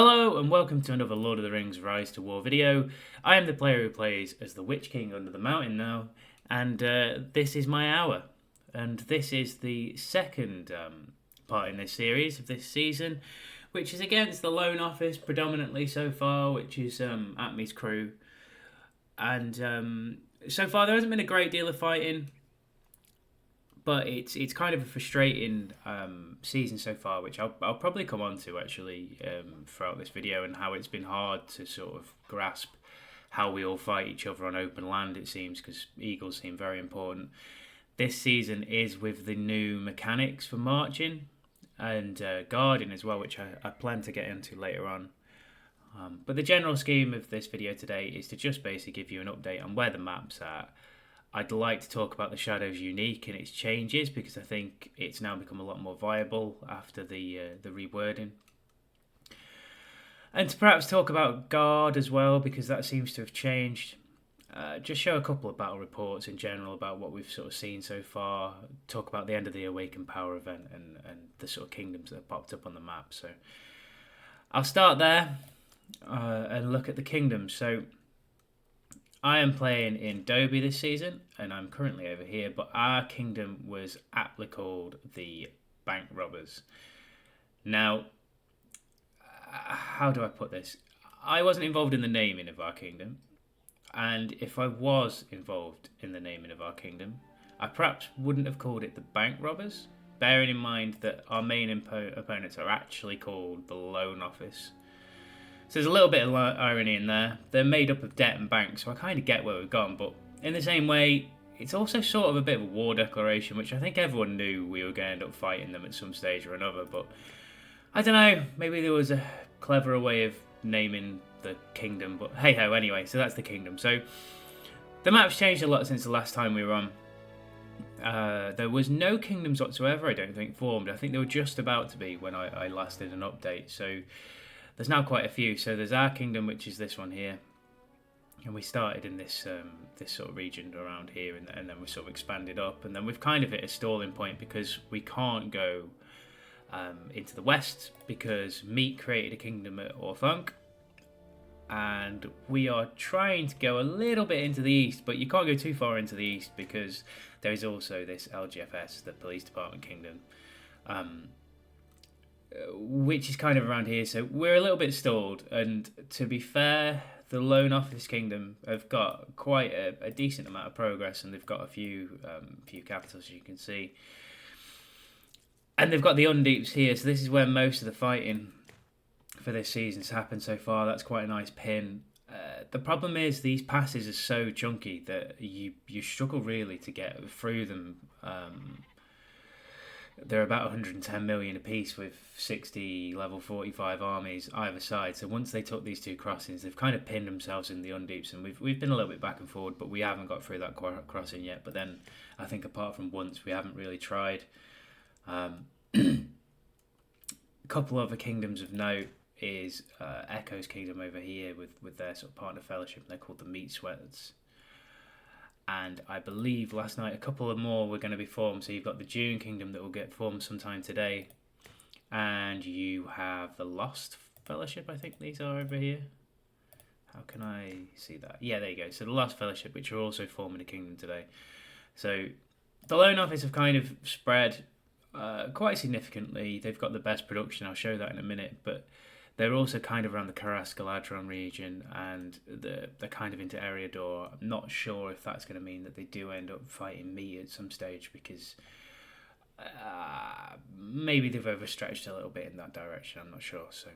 Hello and welcome to another Lord of the Rings Rise to War video. I am the player who plays as the Witch King under the mountain now, and this is my hour. And this is the second part in this series of this season, which is against the Lone Office predominantly so far, which is Atmi's crew. And so far there hasn't been a great deal of fighting, but it's kind of a frustrating season so far, which I'll probably come on to actually throughout this video, and how it's been hard to sort of grasp how we all fight each other on open land, it seems, because eagles seem very important. This season is with the new mechanics for marching and guarding as well, which I plan to get into later on. But the general scheme of this video today is to just basically give you an update on where the map's at. I'd like to talk about the Shadow's unique and its changes, because I think it's now become a lot more viable after the rewording. And to perhaps talk about Guard as well, because that seems to have changed. Just show a couple of battle reports in general about what we've sort of seen so far. Talk about the end of the Awakened Power event and the sort of kingdoms that have popped up on the map. So I'll start there and look at the kingdoms. So I am playing in Dobie this season, and I'm currently over here, but our kingdom was aptly called the Bank Robbers. Now, how do I put this? I wasn't involved in the naming of our kingdom, and if I was involved in the naming of our kingdom, I perhaps wouldn't have called it the Bank Robbers, bearing in mind that our main opponents are actually called the Lone Office. So there's a little bit of irony in there. They're made up of debt and banks, so I kind of get where we've gone. But in the same way, it's also sort of a bit of a war declaration, which I think everyone knew we were going to end up fighting them at some stage or another. But I don't know, maybe there was a cleverer way of naming the kingdom. But hey-ho, anyway, so that's the kingdom. So the map's changed a lot since the last time we were on. There was no kingdoms whatsoever, I don't think, formed. I think they were just about to be when I last did an update. So there's now quite a few. So there's our kingdom, which is this one here, and we started in this this sort of region around here, and then we sort of expanded up, and then we've kind of hit a stalling point because we can't go into the west because Meat created a kingdom at Orthunk, and we are trying to go a little bit into the east, but you can't go too far into the east because there is also this LGFS, the Police Department Kingdom, which is kind of around here, so we're a little bit stalled. And to be fair, the Lone Office Kingdom have got quite a decent amount of progress, and they've got a few capitals, as you can see, and they've got the Undeeps here, so this is where most of the fighting for this season's happened so far. That's quite a nice pin. The problem is these passes are so chunky that you struggle really to get through them. They're about 110 million apiece with 60 level 45 armies either side. So once they took these two crossings, they've kind of pinned themselves in the Undeeps, and we've been a little bit back and forward, but we haven't got through that crossing yet. But then I think apart from once, we haven't really tried. A couple other kingdoms of note is Echo's kingdom over here with their sort of partner fellowship. They're called the Meat Sweats. And I believe last night a couple of more were going to be formed. So you've got the Dune Kingdom that will get formed sometime today. And you have the Lost Fellowship, I think these are over here. How can I see that? Yeah, there you go. So the Lost Fellowship, which are also forming a kingdom today. So the Lone Office have kind of spread quite significantly. They've got the best production. I'll show that in a minute. But they're also kind of around the Karas-Galadron region, and they're kind of into Eriador. I'm not sure if that's going to mean that they do end up fighting me at some stage, because maybe they've overstretched a little bit in that direction. I'm not sure. So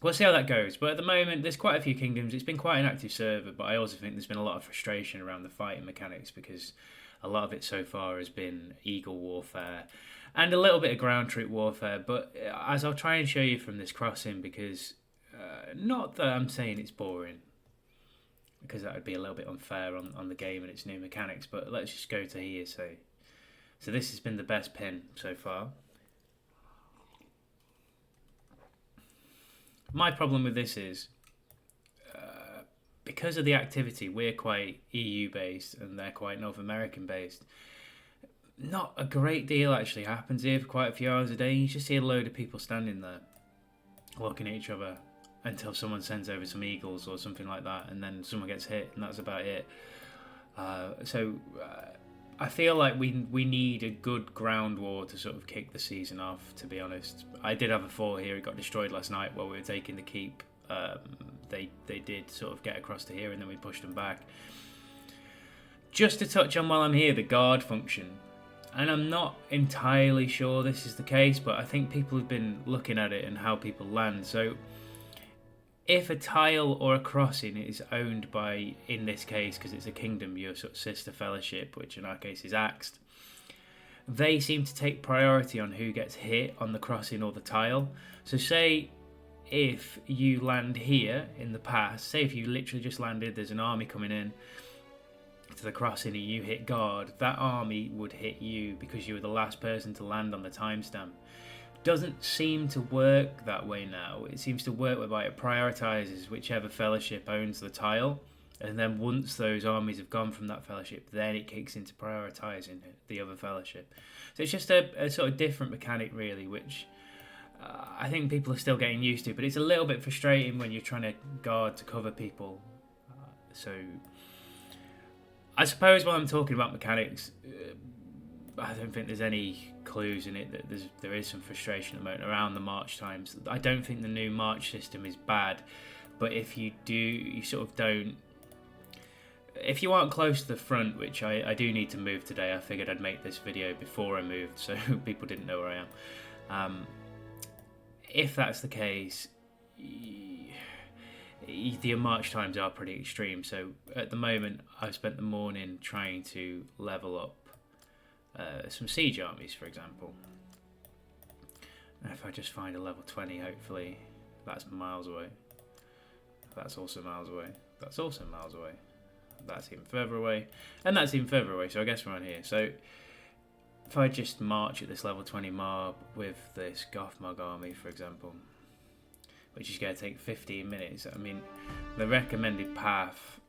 we'll see how that goes. But at the moment, there's quite a few kingdoms. It's been quite an active server, but I also think there's been a lot of frustration around the fighting mechanics, because a lot of it so far has been eagle warfare and a little bit of ground troop warfare. But as I'll try and show you from this crossing, because not that I'm saying it's boring, because that would be a little bit unfair on the game and its new mechanics, but let's just go to here. So this has been the best pin so far. My problem with this is, because of the activity, we're quite EU based and they're quite North American based. Not a great deal actually happens here for quite a few hours a day. You just see a load of people standing there. looking at each other until someone sends over some eagles or something like that, and then someone gets hit, and that's about it. I feel like we need a good ground war to sort of kick the season off, to be honest. I did have a 4 here. It got destroyed last night while we were taking the keep. They did sort of get across to here, and then we pushed them back. Just to touch on while I'm here, the guard function. And I'm not entirely sure this is the case, but I think people have been looking at it and how people land. So if a tile or a crossing is owned by, in this case, because it's a kingdom, your sort of sister fellowship, which in our case is Axed, they seem to take priority on who gets hit on the crossing or the tile. So say if you land here in the past, say if you literally just landed, there's an army coming in to the crossing and you hit guard, that army would hit you because you were the last person to land on the timestamp. Doesn't seem to work that way now. It seems to work whereby it prioritizes whichever fellowship owns the tile, and then once those armies have gone from that fellowship, then it kicks into prioritizing the other fellowship. So it's just a sort of different mechanic really, which I think people are still getting used to, but it's a little bit frustrating when you're trying to guard to cover people. So I suppose while I'm talking about mechanics, I don't think there's any clues in it that there is some frustration at the moment around the march times. I don't think the new march system is bad, but if you sort of don't. If you aren't close to the front, which I do need to move today, I figured I'd make this video before I moved so people didn't know where I am. If that's the case, the march times are pretty extreme. So at the moment, I've spent the morning trying to level up some siege armies, for example. And if I just find a level 20, hopefully, that's miles away. That's also miles away. That's also miles away. That's even further away. And that's even further away, so I guess we're on here. So if I just march at this level 20 mob with this Gothmog army, for example, which is going to take 15 minutes. I mean, the recommended path,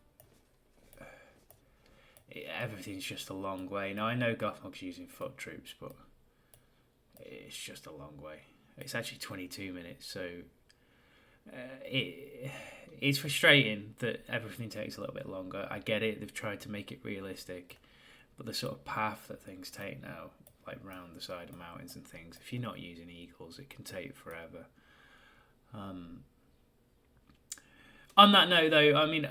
everything's just a long way. Now, I know Gothmog's using foot troops, but it's just a long way. It's actually 22 minutes, so it's frustrating that everything takes a little bit longer. I get it, they've tried to make it realistic, but the sort of path that things take now, like round the side of mountains and things, if you're not using eagles, it can take forever. On that note, though, I mean,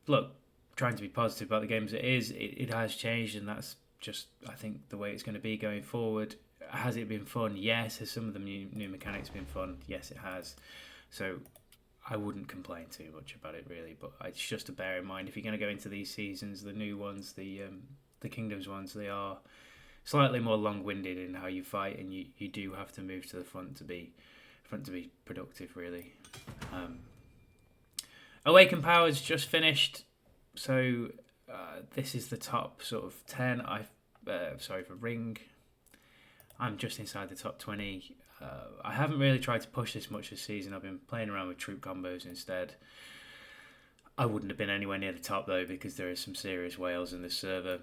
look, trying to be positive about the game as it has changed, and that's just, I think, the way it's going to be going forward. Has it been fun? Yes. Has some of the new mechanics been fun? Yes, it has. So I wouldn't complain too much about it, really, but it's just to bear in mind, if you're going to go into these seasons, the new ones, the Kingdoms ones, they are slightly more long-winded in how you fight, and you do have to move to the front to be productive, really. Awakened Powers just finished, so this is the top sort of 10. For Ring, I'm just inside the top 20. I haven't really tried to push this much this season. I've been playing around with troop combos instead. I wouldn't have been anywhere near the top though, because there is some serious whales in this server.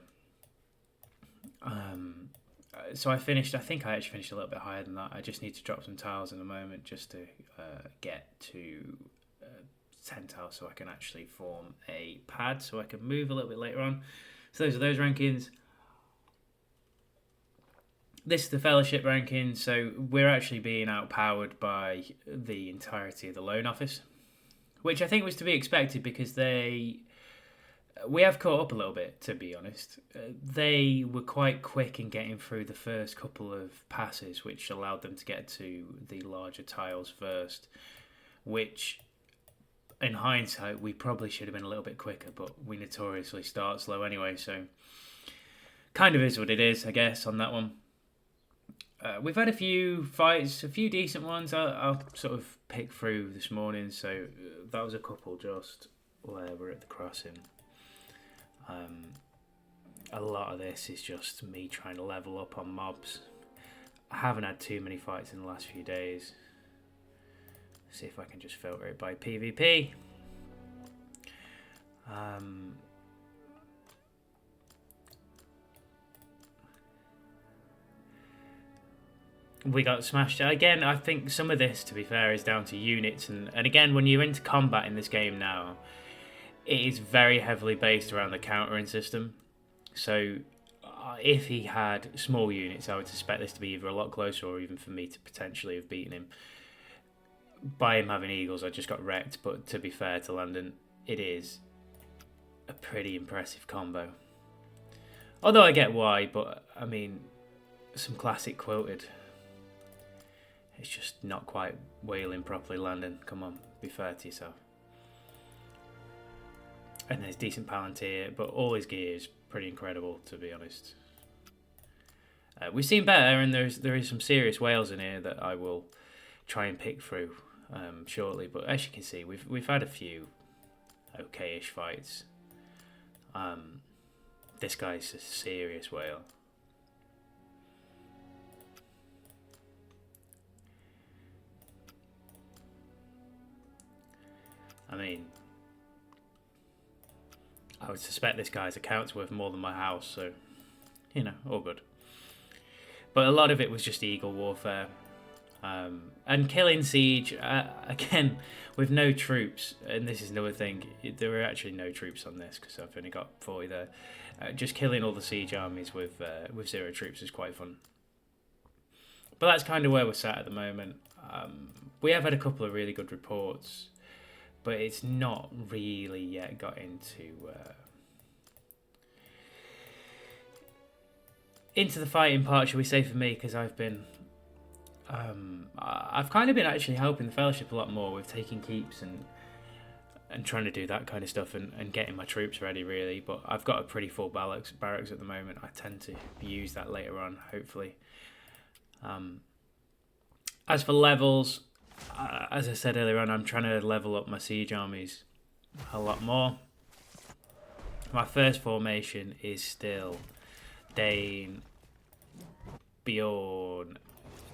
So I think I actually finished a little bit higher than that. I just need to drop some tiles in a moment just to get to 10 tiles so I can actually form a pad so I can move a little bit later on. So those are those rankings. This is the Fellowship ranking, so we're actually being outpowered by the entirety of the Loan Office, which I think was to be expected because we have caught up a little bit, to be honest. They were quite quick in getting through the first couple of passes, which allowed them to get to the larger tiles first, which, in hindsight, we probably should have been a little bit quicker, but we notoriously start slow anyway, so kind of is what it is, I guess, on that one. We've had a few fights, a few decent ones. I'll sort of pick through this morning. So that was a couple just where we're at the crossing. A lot of this is just me trying to level up on mobs. I haven't had too many fights in the last few days. Let's see if I can just filter it by PvP. we got smashed. Again, I think some of this, to be fair, is down to units. And again, when you're into combat in this game now, it is very heavily based around the countering system. So if he had small units, I would suspect this to be either a lot closer or even for me to potentially have beaten him. By him having eagles, I just got wrecked. But to be fair to London, it is a pretty impressive combo. Although I get why, but I mean, some classic quoted. It's just not quite whaling properly, London. Come on, be fair to yourself. And there's decent Palantir, but all his gear is pretty incredible, to be honest. We've seen better, and there is some serious whales in here that I will try and pick through shortly. But as you can see, we've had a few okay-ish fights. This guy's a serious whale. I mean, I would suspect this guy's account's worth more than my house, so, you know, all good. But a lot of it was just eagle warfare. And killing siege, again, with no troops, and this is another thing, there were actually no troops on this, because I've only got 40 there. Just killing all the siege armies with 0 troops is quite fun. But that's kind of where we're sat at the moment. We have had a couple of really good reports, but it's not really yet got into the fighting part, shall we say, for me, because I've kind of been actually helping the Fellowship a lot more with taking keeps and trying to do that kind of stuff and getting my troops ready, really. But I've got a pretty full barracks at the moment. I tend to use that later on, hopefully. As for levels, as I said earlier on, I'm trying to level up my siege armies a lot more. My first formation is still Dane, Bjorn,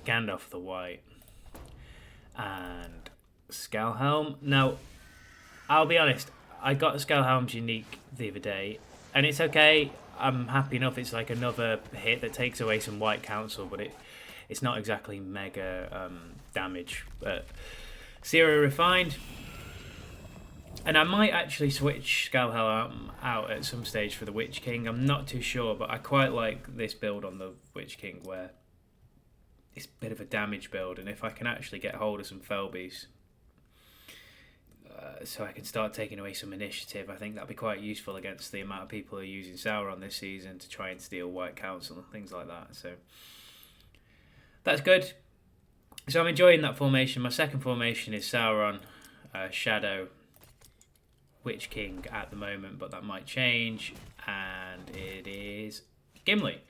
Gandalf the White, and Skalhelm. Now, I'll be honest, I got Skalhelm's unique the other day, and it's okay. I'm happy enough. It's like another hit that takes away some White Council, but it's not exactly mega damage. But Zero Refined. And I might actually switch Skalhelm out at some stage for the Witch King. I'm not too sure, but I quite like this build on the Witch King where it's a bit of a damage build. And if I can actually get hold of some Felbies, so I can start taking away some initiative, I think that'd be quite useful against the amount of people who are using Sauron this season to try and steal White Council and things like that. So that's good. So I'm enjoying that formation. My second formation is Sauron, Shadow, Witch King at the moment, but that might change, and it is Gimli.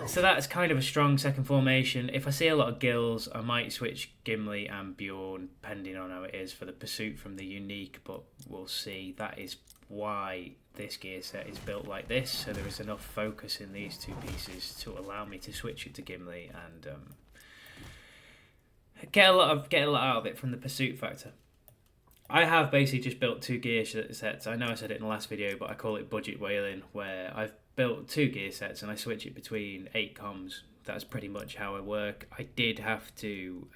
So that's kind of a strong second formation. If I see a lot of gills, I might switch Gimli and Bjorn, depending on how it is for the pursuit from the unique, but we'll see. That is why this gear set is built like this, so there is enough focus in these two pieces to allow me to switch it to Gimli and get a lot out of it from the pursuit factor. I have basically just built 2 gear sets. I know I said it in the last video, but I call it budget whaling, where I've built 2 gear sets and I switch it between 8 comms. That's pretty much how I work. I did have to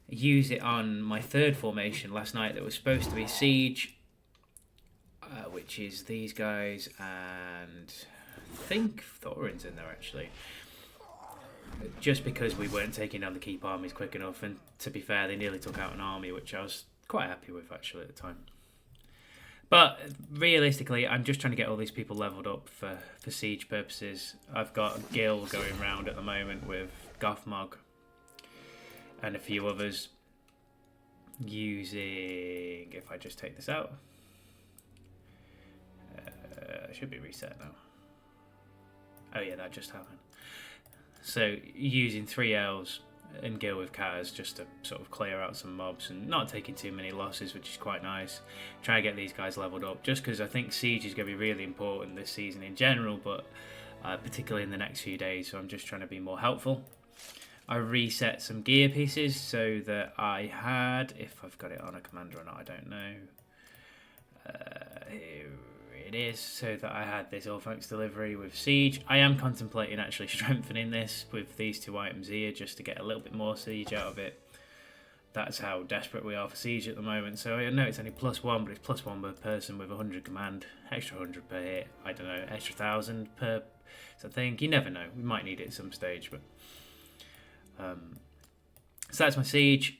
use it on my third formation last night that was supposed to be Siege, which is these guys, and I think Thorin's in there actually. Just because we weren't taking down the keep armies quick enough, and to be fair, they nearly took out an army, which I was quite happy with actually at the time. But realistically, I'm just trying to get all these people leveled up for siege purposes. I've got Gil going around at the moment with Gothmog and a few others using, if I just take this out, it should be reset now. Oh yeah, that just happened. So using 3 elves and Gil with Kaz just to sort of clear out some mobs and not taking too many losses, which is quite nice. Try to get these guys leveled up, just because I think Siege is going to be really important this season in general, but particularly in the next few days, so I'm just trying to be more helpful. I reset some gear pieces so that I had, if I've got it on a commander or not, I don't know. Here it is, so that I had this all thanks delivery with Siege. I am contemplating actually strengthening this with these 2 items here just to get a little bit more Siege out of it. That's how desperate we are for Siege at the moment. So I know it's only +1, but it's +1 per person with 100 command, extra 100 per hit, I don't know, extra 1,000 per something. You never know, we might need it at some stage. But so that's my Siege.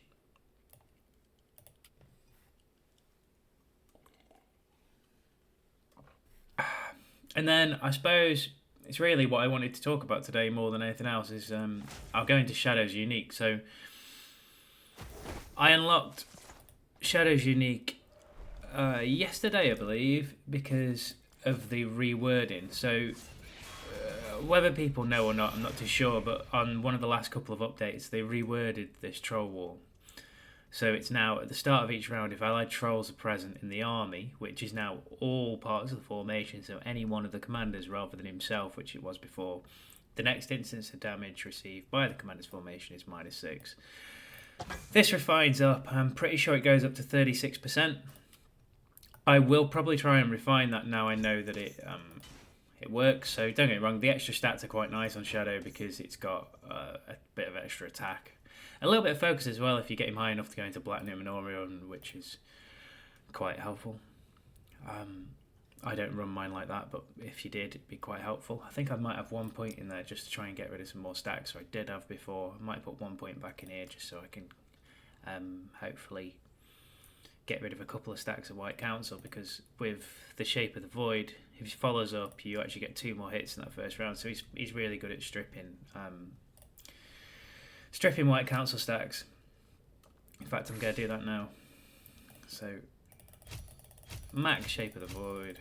And then I suppose it's really what I wanted to talk about today more than anything else is I'll go into Shadows Unique. So I unlocked Shadows Unique yesterday, I believe, because of the rewording. So whether people know or not, I'm not too sure, but on one of the last couple of updates, they reworded this troll wall. So it's now at the start of each round, if allied trolls are present in the army, which is now all parts of the formation, so any one of the commanders rather than himself, which it was before, the next instance of damage received by the commander's formation is -6. This refines up, I'm pretty sure it goes up to 36%. I will probably try and refine that now I know that it works. So don't get me wrong, the extra stats are quite nice on Shadow because it's got a bit of extra attack. A little bit of focus as well if you get him high enough to go into Platinum and Orion, which is quite helpful. I don't run mine like that, but if you did, it'd be quite helpful. I think I might have 1 point in there just to try and get rid of some more stacks, so I did have before. I might put 1 point back in here just so I can hopefully get rid of a couple of stacks of White Council, because with the Shape of the Void, if he follows up, you actually get 2 more hits in that first round, so he's really good at stripping White Council stacks. In fact, I'm going to do that now. So, max Shape of the Void.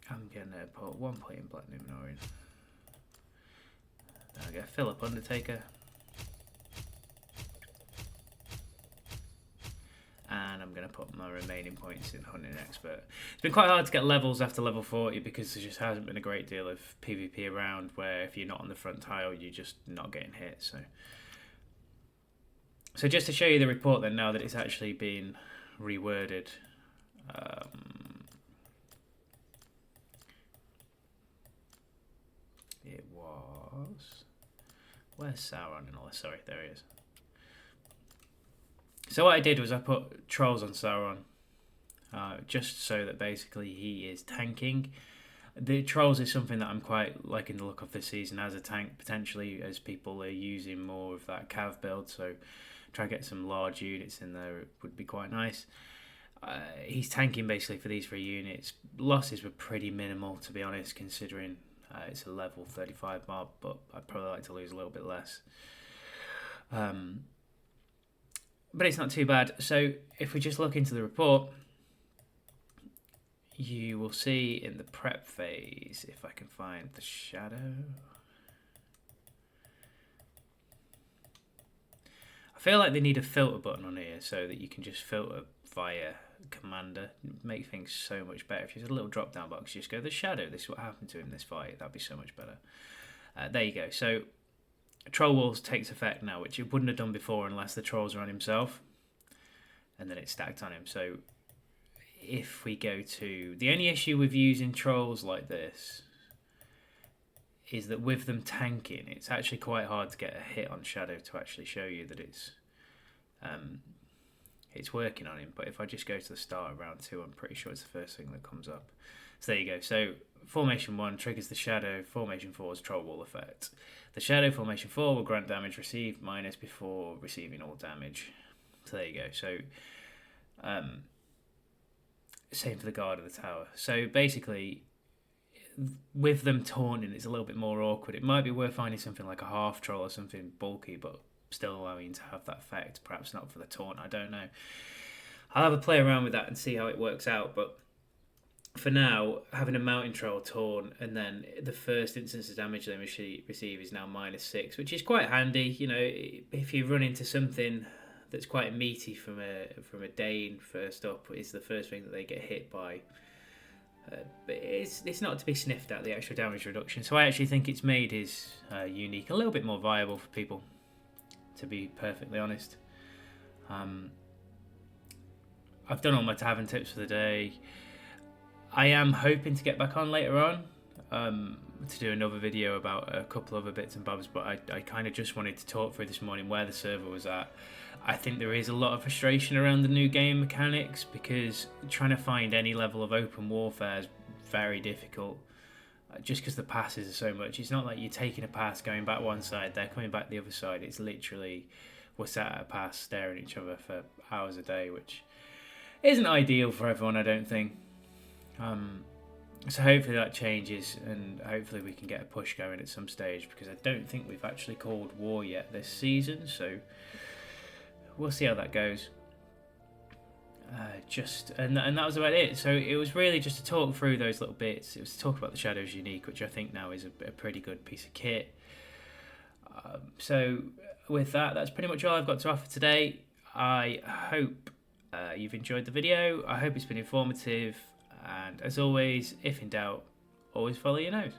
I'm going to put 1 point in Platinum and Orion. There we go, Philip Undertaker. And I'm going to put my remaining points in Hunting Expert. It's been quite hard to get levels after level 40 because there just hasn't been a great deal of PvP around where if you're not on the front tile, you're just not getting hit. So just to show you the report then, now that it's actually been reworded. It was... Where's Sauron and all this? Sorry, there he is. So what I did was I put trolls on Sauron, just so that basically he is tanking. The trolls is something that I'm quite liking the look of this season as a tank, potentially, as people are using more of that cav build, so try to get some large units in there, it would be quite nice. He's tanking basically for these 3 units. Losses were pretty minimal, to be honest, considering it's a level 35 mob, but I'd probably like to lose a little bit less. But it's not too bad. So if we just look into the report, you will see in the prep phase, if I can find the shadow. I feel like they need a filter button on here so that you can just filter via commander. Make things so much better. If there's a little drop down box, you just go, the shadow, this is what happened to him in this fight. That'd be so much better. There you go. So Troll Walls takes effect now, which it wouldn't have done before unless the trolls are on himself. And then it's stacked on him. So if we go to... The only issue with using trolls like this is that with them tanking, it's actually quite hard to get a hit on Shadow to actually show you that it's working on him. But if I just go to the start of round 2, I'm pretty sure it's the first thing that comes up. So there you go. So Formation 1 triggers the Shadow. Formation 4's Troll Wall effect. The Shadow Formation 4 will grant damage received minus before receiving all damage. So there you go. So same for the Guard of the Tower. So basically, with them taunting, it's a little bit more awkward. It might be worth finding something like a half troll or something bulky, but still allowing to have that effect. Perhaps not for the taunt, I don't know. I'll have a play around with that and see how it works out, but for now, having a mountain troll taunt and then the first instance of damage they receive is now -6, which is quite handy. You know, if you run into something that's quite meaty from a Dane first up, is the first thing that they get hit by. But it's not to be sniffed at, the extra damage reduction. So I actually think it's made his unique a little bit more viable for people, to be perfectly honest. I've done all my tavern tips for the day. I am hoping to get back on later on to do another video about a couple other bits and bobs, but I kind of just wanted to talk through this morning where the server was at. I think there is a lot of frustration around the new game mechanics because trying to find any level of open warfare is very difficult. Just because the passes are so much. It's not like you're taking a pass, going back one side, they're coming back the other side. It's literally we're sat at a pass staring at each other for hours a day, which isn't ideal for everyone, I don't think. So hopefully that changes, and hopefully we can get a push going at some stage, because I don't think we've actually called war yet this season, so we'll see how that goes. And that was about it. So it was really just to talk through those little bits. It was to talk about the Shadows Unique, which I think now is a pretty good piece of kit. So with that, that's pretty much all I've got to offer today. I hope you've enjoyed the video. I hope it's been informative. And as always, if in doubt, always follow your nose.